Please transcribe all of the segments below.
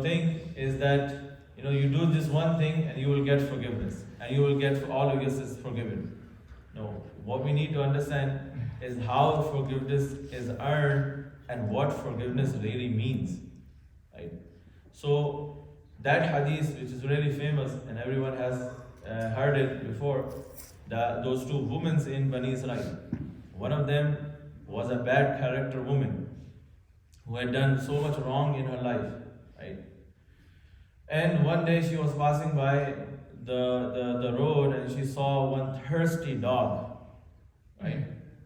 think is that you do this one thing and you will get forgiveness and you will get all of your sins forgiven. No, what we need to understand is how forgiveness is earned and what forgiveness really means, right? So that hadith, which is really famous and everyone has heard it before, those two women in Bani Israel, one of them was a bad character woman who had done so much wrong in her life, right? And one day she was passing by the road and she saw one thirsty dog, right?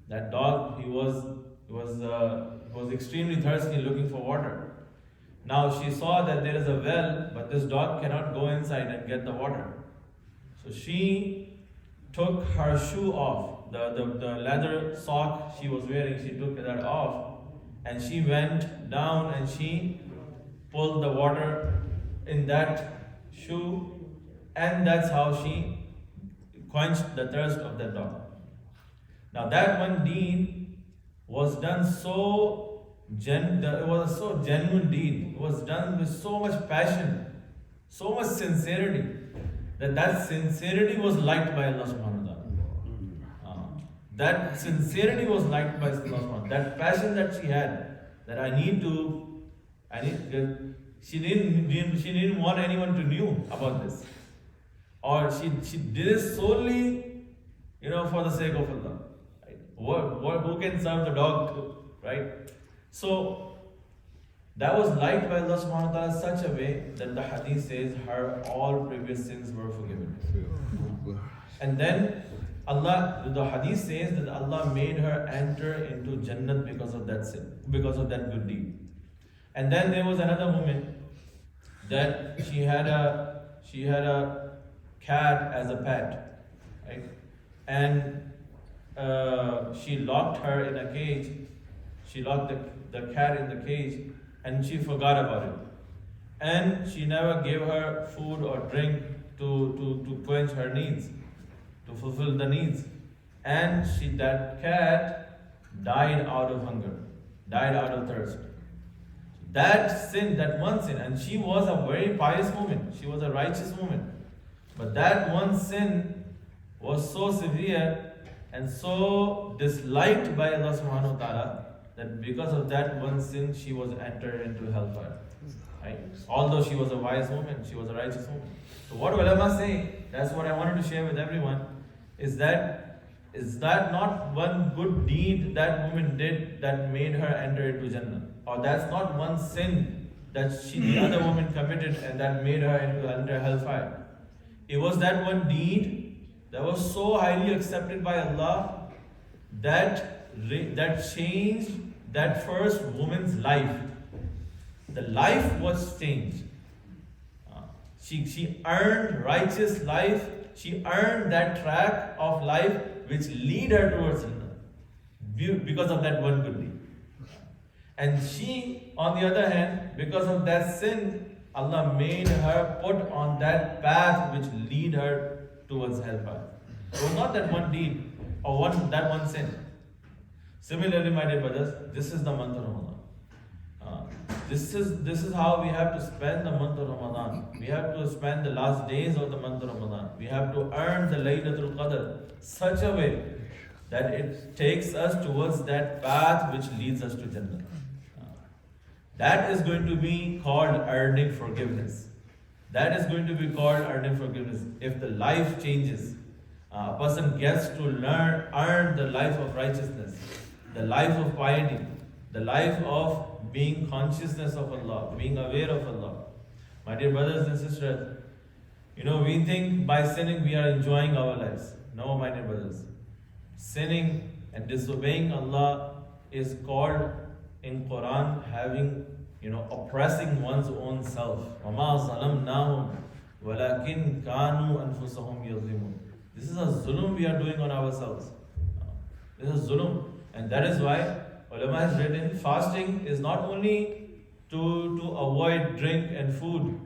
That dog, he was extremely thirsty, looking for water. Now she saw that there is a well, but this dog cannot go inside and get the water. So she took her shoe off, the leather sock she was wearing, she took that off, and she went down and she pulled the water in that shoe, and that's how she quenched the thirst of that dog. Now that one deed was done it was a so genuine deed. It was done with so much passion, so much sincerity, that sincerity was liked by Allah subhanahu wa ta'ala. That sincerity was liked by Allah subhanahu wa ta'ala. That passion that she had, that she didn't want anyone to know about this. Or she did it solely, for the sake of Allah. Right? Who can serve the dog too, right? So that was liked by Allah subhanahu wa ta'ala in such a way that the hadith says her all previous sins were forgiven. And then the hadith says that Allah made her enter into Jannat because of that sin, because of that good deed. And then there was another woman that she had a cat as a pet, right? And she locked her in a cage. She locked the cat in the cage and she forgot about it. And she never gave her food or drink to quench her needs, to fulfill the needs. And that cat died out of hunger, died out of thirst. That sin, that one sin, and she was a very pious woman, she was a righteous woman. But that one sin was so severe and so disliked by Allah subhanahu wa ta'ala that because of that one sin she was entered into hellfire. Right? Although she was a wise woman, she was a righteous woman. So what ulama say, that's what I wanted to share with everyone, is that not one good deed that woman did that made her enter into Jannah? Or that's not one sin that the other woman committed and that made her enter hellfire. It was that one deed that was so highly accepted by Allah that changed that first woman's life. The life was changed. She earned righteous life. She earned that track of life which lead her towards Jannah because of that one good deed. And she, on the other hand, because of that sin, Allah made her put on that path which lead her towards hellfire. It was not that one deed or that one sin. Similarly, my dear brothers, this is the month of Ramadan. This is how we have to spend the month of Ramadan. We have to spend the last days of the month of Ramadan. We have to earn the Laylatul Qadr such a way that it takes us towards that path which leads us to Jannah. That is going to be called earning forgiveness. That is going to be called earning forgiveness. If the life changes, a person gets to earn the life of righteousness, the life of piety, the life of being consciousness of Allah, being aware of Allah. My dear brothers and sisters, we think by sinning we are enjoying our lives. No, my dear brothers. Sinning and disobeying Allah is called in Quran having, oppressing one's own self. وَمَا ظَلَمْنَاهُمْ وَلَكِنْ كَانُوا أَنفُسَهُمْ يَظْلِمُونَ. This is a zulm we are doing on ourselves. This is zulm. And that is why ulama has written, fasting is not only to avoid drink and food.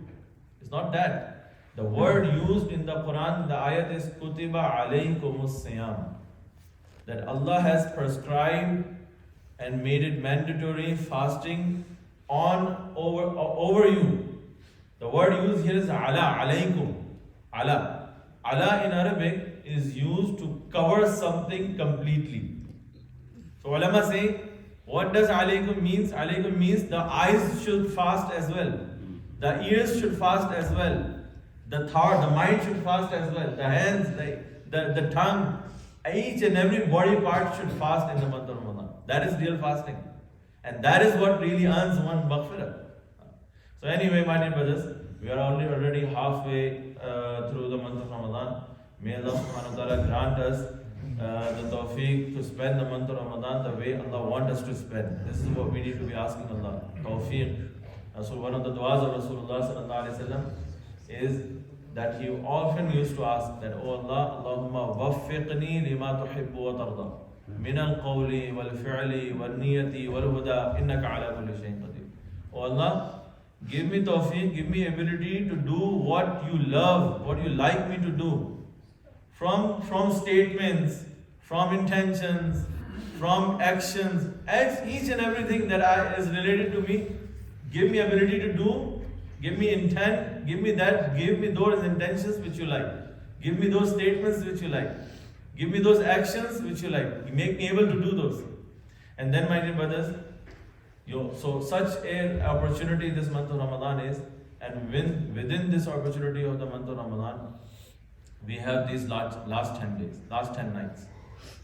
It's not that. The word used in the Quran, the ayat is Kutiba alaykumus siyam. That Allah has prescribed and made it mandatory fasting over you. The word used here is ala, alaykum. Ala. Ala in Arabic is used to cover something completely. So ulama say, what does alaykum means? Alaykum means the eyes should fast as well. The ears should fast as well. The thought, the mind should fast as well. The hands, the tongue, each and every body part should fast in the month of Ramadan. That is real fasting. And that is what really earns one maghfirah. So anyway, my dear brothers, we are already halfway through the month of Ramadan. May Allah subhanahu wa ta'ala grant us the tawfiq to spend the month of Ramadan the way Allah wants us to spend. This is what we need to be asking Allah. Tawfiq. So one of the du'as of Rasulullah sallallahu alaihi wasallam is that he often used to ask that, Oh Allah, Allahumma waffiqni lima tuhibbu wa tarda min al-qawli wal-fi'li wal-niyati wal-huda innaka ala kulli shayin qadir. Oh Allah, give me tawfiq, give me ability to do what you love, what you like me to do. From statements, from intentions, from actions, each and everything that is related to me, give me ability to do, give me intent, give me those intentions which you like. Give me those statements which you like. Give me those actions which you like. Make me able to do those. And then, my dear brothers, so such an opportunity this month of Ramadan is, and within this opportunity of the month of Ramadan, we have these last 10 days, last 10 nights.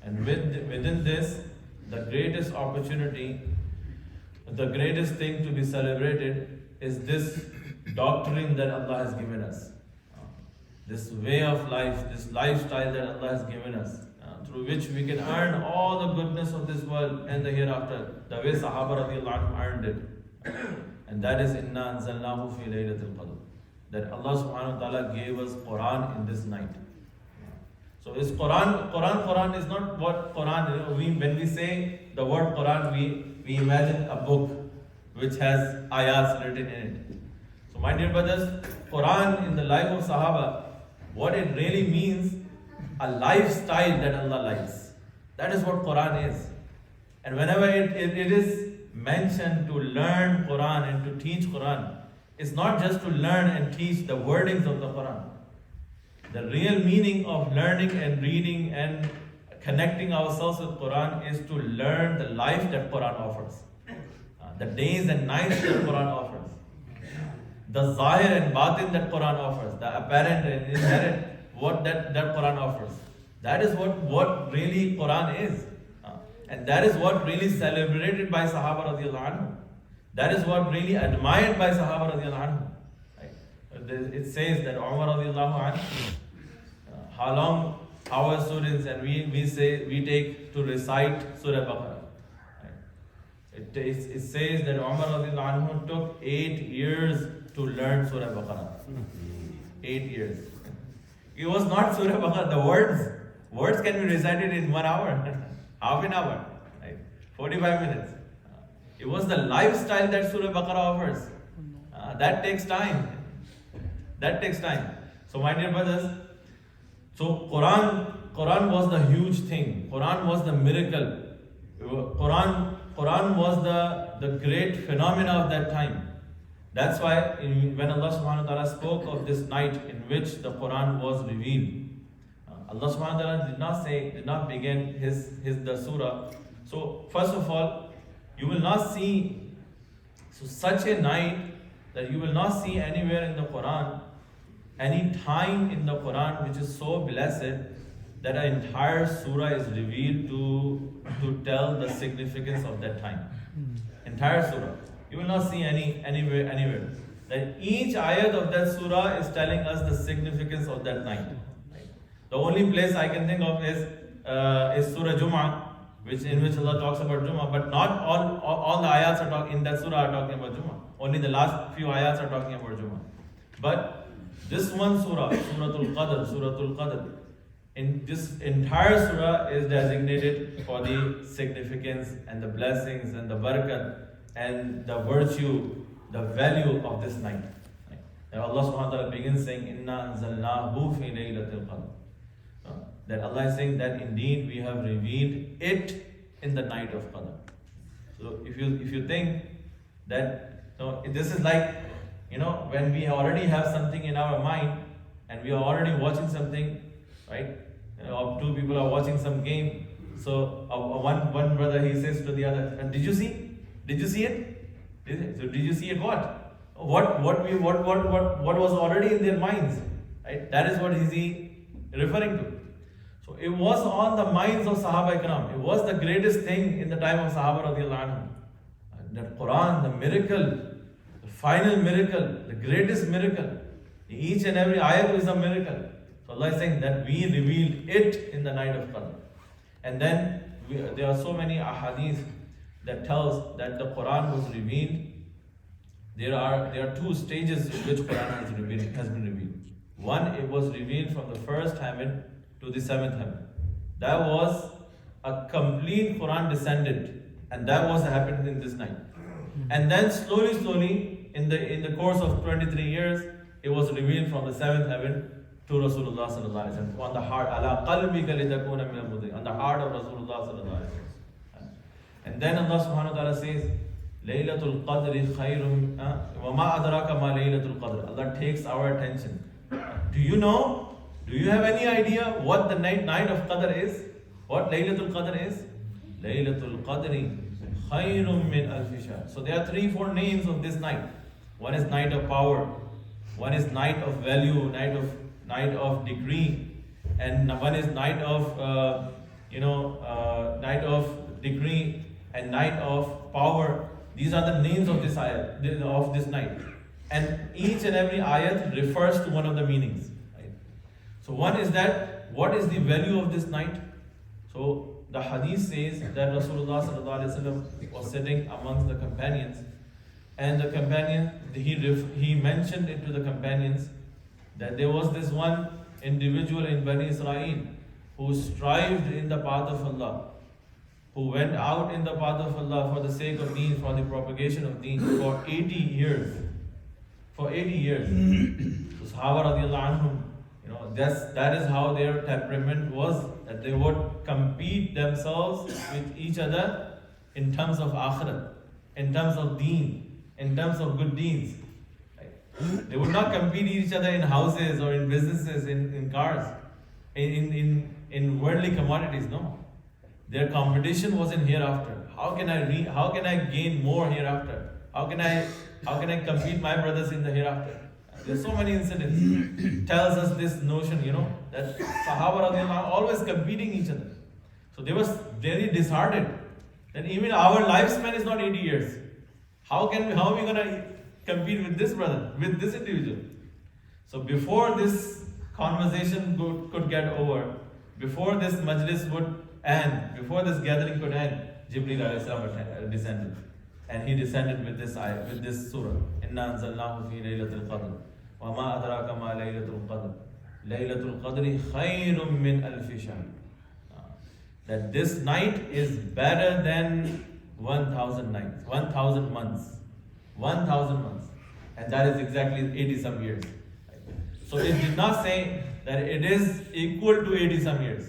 And within this, the greatest opportunity, the greatest thing to be celebrated is this doctrine that Allah has given us. This way of life, this lifestyle that Allah has given us, through which we can earn all the goodness of this world and the hereafter, the way Sahaba radiallahu anhum earned it. And that is Inna anzalnahu fi laylatil qadr. That Allah subhanahu wa ta'ala gave us Quran in this night. So is Quran is not what Quran, when we say the word Quran, we imagine a book which has ayats written in it. So my dear brothers, Quran in the life of Sahaba, what it really means, a lifestyle that Allah likes. That is what Quran is. And whenever it is mentioned to learn Quran and to teach Quran, it's not just to learn and teach the wordings of the Quran. The real meaning of learning and reading and connecting ourselves with Quran is to learn the life that Quran offers. The days and nights that Quran offers. The zahir and batin that Quran offers. The apparent and inherent what that Quran offers. That is what really Quran is. And that is what really celebrated by Sahaba radiallahu anhu. That is what really admired by Sahaba radiallahu anhu. It says that Umar radiallahu anhu, how long our students and we take to recite Surah Baqarah. It says that Umar radiallahu anhu took 8 years to learn Surah Baqarah. 8 years. It was not Surah Baqarah, the words can be recited in 1 hour, half an hour, 45 minutes. It was the lifestyle that Surah Baqarah offers. That takes time. So my dear brothers, so Quran was the huge thing. Quran was the miracle. Quran was the great phenomena of that time. That's why when Allah subhanahu wa ta'ala spoke of this night in which the Quran was revealed, Allah subhanahu wa ta'ala did not begin the surah. So first of all, you will not see such a night that you will not see anywhere in the Quran, any time in the Quran which is so blessed that an entire surah is revealed to tell the significance of that time. Entire surah. You will not see anywhere. That each ayat of that surah is telling us the significance of that night. The only place I can think of is Surah Jummah, in which Allah talks about Jummah, but not all the ayats in that surah are talking about Jummah. Only the last few ayats are talking about Jummah. But this one surah, Suratul Qadr, in this entire surah is designated for the significance and the blessings and the barakat and the virtue, the value of this night. And Allah subhanahu wa ta'ala begins saying, Inna anzalnahu fi laylatil qadr. That Allah is saying that indeed we have revealed it in the night of Qadr. So if you think that So this is like, when we already have something in our mind and we are already watching something, right? Two people are watching some game. So one brother, he says to the other, "Did you see? Did you see it? So did you see it? What? What was already in their minds, right? That is what is he referring to. So it was on the minds of Sahaba Ikram. It was the greatest thing in the time of Sahaba radiallahu anhum. The Quran, the miracle, the final miracle, the greatest miracle. Each and every ayat is a miracle. So Allah is saying that we revealed it in the night of Qadr. And then there are so many ahadith that tells that the Quran was revealed. There are two stages in which Quran has been revealed. One, it was revealed from the first heaven to the seventh heaven. That was a complete Quran descended. And that was happened in this night. And then slowly, in the course of 23 years, it was revealed from the seventh heaven to Rasulullah sallallahu alaihi wasallam, on the heart, ala qalbika litakuna min al-mudhi, on the heart of Rasulullah sallallahu alaihi wasallam. And then Allah subhanahu wa ta'ala says, Laylatul Qadri khairum, wa ma adraka ma Laylatul Qadr. Allah takes our attention. Do you know? Do you have any idea what the night of Qadr is? What Laylatul Qadr is? Laylatul Qadri khairum min alfi shahr. So there are 3-4 names of this night. One is night of power, one is night of value, night of degree, and one is night of night of degree and night of power. These are the names of this ayat, of this night, and each and every ayat refers to one of the meanings. Right? So one is that what is the value of this night? So the hadith says that Rasulullah sallallahu alaihi wasallam was sitting amongst the companions, and the companion he mentioned it to the companions that there was this one individual in Bani Israel who strived in the path of Allah, who went out in the path of Allah for the sake of deen, for the propagation of deen, for 80 years. For 80 years. So Sahaba radiallahu anhum, that is how their temperament was, that they would compete themselves with each other in terms of akhirat, in terms of deen, in terms of good deeds. They would not compete each other in houses or in businesses, in cars, in worldly commodities, no. Their competition was in hereafter. How can I gain more hereafter? How can I compete my brothers in the hereafter? There's so many incidents tells us this notion, that Sahaba radiallahu anhu always competing each other. So they was very disheartened that even our lifespan is not 80 years. How are we gonna compete with this brother, with this individual? So before this conversation could get over, before this majlis would end, before this gathering could end, Jibreel alayhi salam descended. And he descended with this ayah, with this surah. Inna anzalnahu fi laylatul qadr. Wa ma adraka ma laylatul qadr. Laylatul qadri khairum min alfi shahr. That this night is better than 1,000 nights, 1,000 months. 1,000 months. And that is exactly 80 some years. So it did not say that it is equal to 80 some years.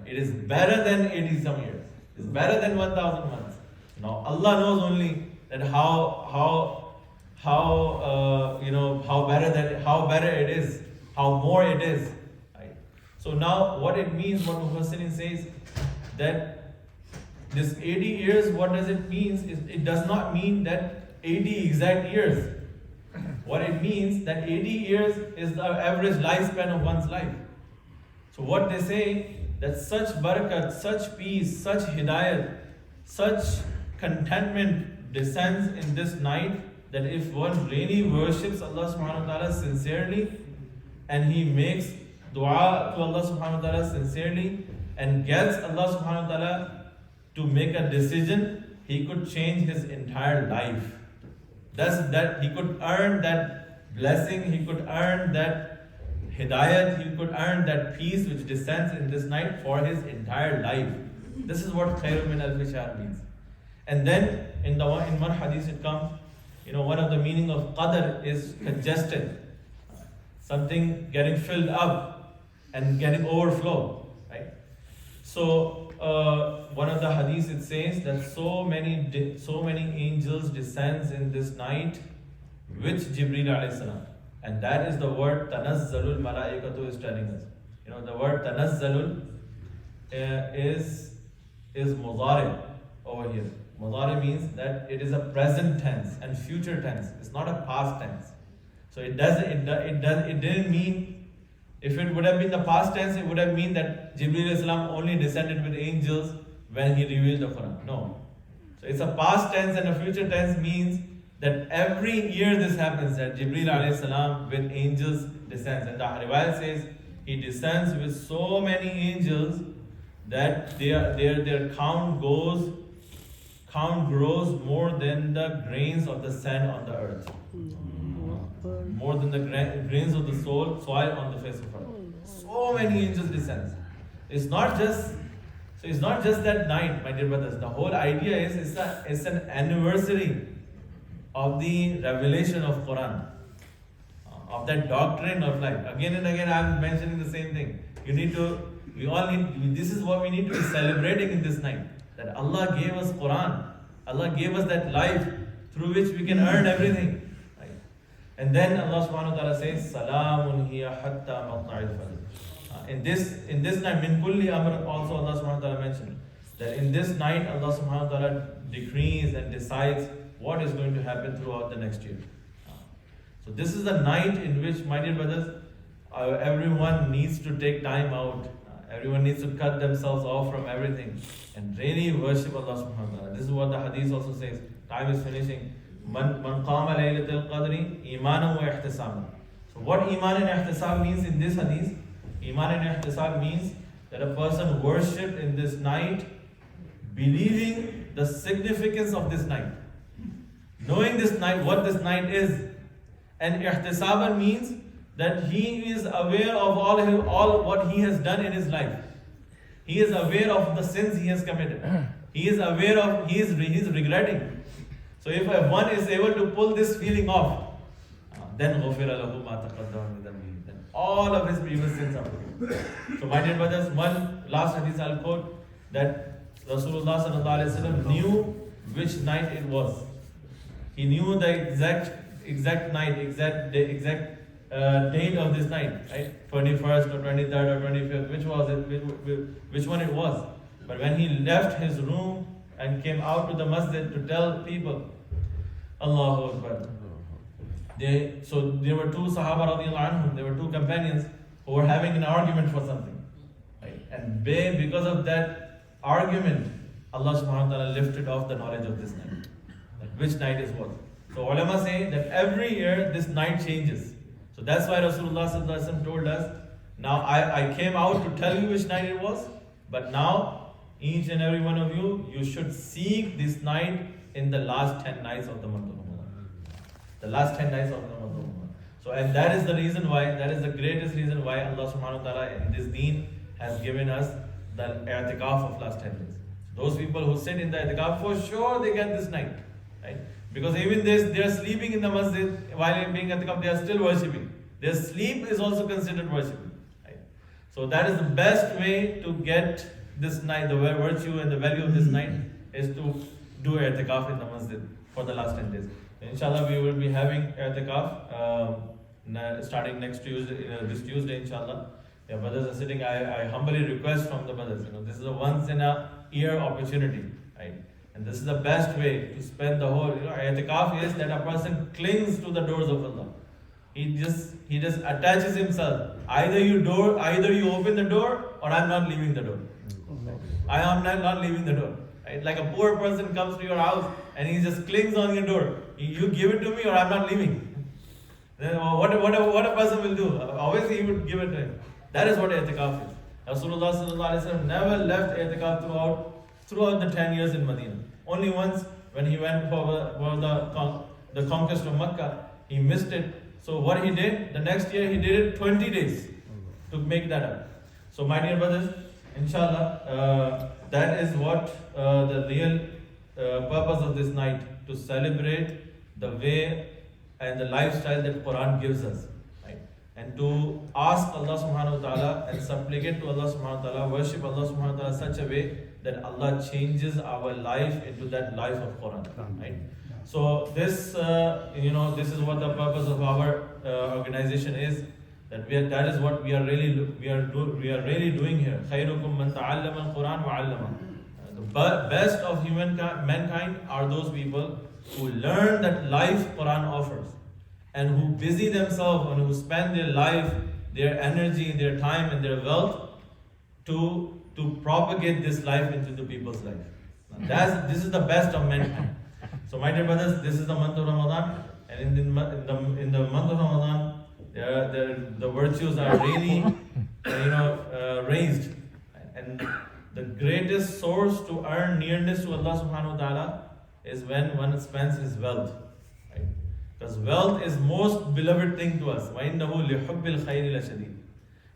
It is better than 80 some years. It's better than 1,000 months. Now Allah knows only that how better it is, how more it is. Right? So now what it means, what Mufassirin says, that this 80 years, what does it mean? It does not mean that 80 exact years. What it means that 80 years is the average lifespan of one's life. So what they say, that such barakat, such peace, such hidayat, such contentment descends in this night, that if one really worships Allah subhanahu wa ta'ala sincerely, and he makes dua to Allah subhanahu wa ta'ala sincerely, and gets Allah subhanahu wa ta'ala to make a decision, he could change his entire life. That he could earn that blessing, he could earn that hidayat, he could earn that peace which descends in this night for his entire life. This is what khairun min alfi shahr means. And then in one hadith it comes, one of the meaning of qadr is congested, something getting filled up and getting overflow, right? So one of the hadiths it says that so many angels descends in this night, which Jibreel alayhi salam, and that is the word tanazzalul malaikatu is telling us. The word tanazzalul is mudari over here. Mudari means that it is a present tense and future tense. It's not a past tense. So it didn't mean, if it would have been the past tense, it would have mean that Jibreel alayhi salam only descended with angels when he revealed the Quran. No. So it's a past tense, and a future tense means that every year this happens, that Jibreel alayhi salam with angels descends. And the riwayat says he descends with so many angels that their count grows more than the grains of the sand on the earth. More than the grains of the soil on the face of earth. So many angels descends. It's not just that night, my dear brothers. The whole idea is it's an anniversary of the revelation of Quran, of that doctrine of life. Again and again, I'm mentioning the same thing. This is what we need to be celebrating in this night. That Allah gave us Quran. Allah gave us that life through which we can earn everything. Right? And then Allah subhanahu wa ta'ala says, Salamun hiya hatta matla'il fajr. In this night, min kulli amr, also Allah subhanahu wa ta'ala mentioned that in this night Allah subhanahu wa ta'ala decrees and decides what is going to happen throughout the next year. So this is the night in which, my dear brothers, everyone needs to take time out. Everyone needs to cut themselves off from everything and really worship Allah subhanahu wa ta'ala. This is what the hadith also says. Time is finishing. Man qama laylatul qadri imanan wa ihtisaban. So what iman and ihtisab means in this hadith? Iman and ihtisab means that a person worshipped in this night, believing the significance of this night, knowing this night, what this night is. And ihtisaban means that he is aware of all what he has done in his life. He is aware of the sins he has committed. He is aware of, he is regretting. So if one is able to pull this feeling off, then all of his previous sins are forgiven. So my dear brothers, one last hadith I'll quote, that Rasulullah sallallahu alaihi wasallam knew which night it was. He knew the exact night, exact date of this night, right? 21st or 23rd or 25th, which was it? Which one it was? But when he left his room and came out to the masjid to tell people, Allahu Akbar. So there were two Sahaba radiallahu anhum, there were two companions who were having an argument for something, right? And because of that argument, Allah subhanahu wa ta'ala lifted off the knowledge of this night, like which night is what. So ulama say that every year this night changes. So that's why Rasulullah sallallahu alaihi wasallam told us, now I came out to tell you which night it was, but now each and every one of you should seek this night in the last 10 nights of the month of Ramadan. The last 10 nights of the month of Ramadan. So, and that is the reason why, that is the greatest reason why Allah subhanahu wa ta'ala in this deen has given us the i'tikaf of last 10 days. Those people who sit in the i'tikaf, for sure they get this night, right? Because even they are sleeping in the masjid while being i'tikaf, they are still worshipping. Their sleep is also considered worshiping, right? So that is the best way to get this night, the virtue and the value of this night is to do i'tikaf in the masjid for the last 10 days. Inshallah, we will be having i'tikaf starting next Tuesday, this Tuesday, inshallah. Yeah, brothers are sitting. I humbly request from the brothers, this is a once in a year opportunity, right? And this is the best way to spend the whole, i'tikaf is that a person clings to the doors of Allah. He just attaches himself. Either you open the door, or I'm not leaving the door. I am not leaving the door. Right? Like a poor person comes to your house and he just clings on your door. You give it to me, or I'm not leaving. Then what a person will do? Obviously, he would give it to him. That is what i'tikaf is. Rasulullah sallallahu alaihi wasallam never left i'tikaf throughout the 10 years in Medina. Only once when he went for the conquest of Mecca, he missed it. So what he did, the next year he did it 20 days to make that up. So my dear brothers, inshallah, that is what the real purpose of this night, to celebrate the way and the lifestyle that Quran gives us, right? And to ask Allah subhanahu wa ta'ala and supplicate to Allah subhanahu wa ta'ala, worship Allah subhanahu wa ta'ala such a way that Allah changes our life into that life of Quran. Right? So this, this is what the purpose of our organization is. That is what we are really doing here. خيركم من تعلم القرآن وعلمه. The best of mankind are those people who learn that life Quran offers, and who busy themselves and who spend their life, their energy, their time, and their wealth to propagate this life into the people's life. This is the best of mankind. So, my dear brothers, this is the month of Ramadan, and in the month of Ramadan, the virtues are really, raised, and the greatest source to earn nearness to Allah Subhanahu wa Taala is when one spends his wealth, right? Because wealth is most beloved thing to us. وَإِنَّهُ لِحُبِّ الْخَيْرِ لَشَدِيدٌ.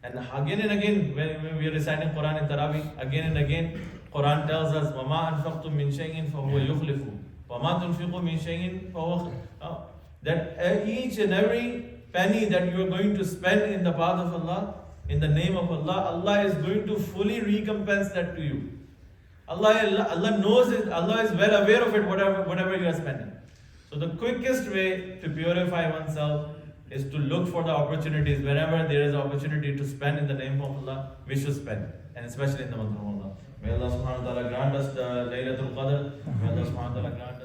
And again, when we are reciting Quran in Taraweeh, again and again, Quran tells us, وَمَا أَنفَقْتُم مِّن شَيْءٍ فَهُوَ يُخْلِفُهُ وَمَا تُنْفِقُوا مِن شَيْءٍ فَهُوَ that each and every penny that you are going to spend in the path of Allah, in the name of Allah, Allah is going to fully recompense that to you. Allah knows it, Allah is well aware of it, whatever you are spending. So the quickest way to purify oneself is to look for the opportunities. Whenever there is opportunity to spend in the name of Allah, we should spend, and especially in the month of Ramadan. May Allah subhanahu wa ta'ala grant us the Laylatul Qadr. May Allah subhanahu wa ta'ala grant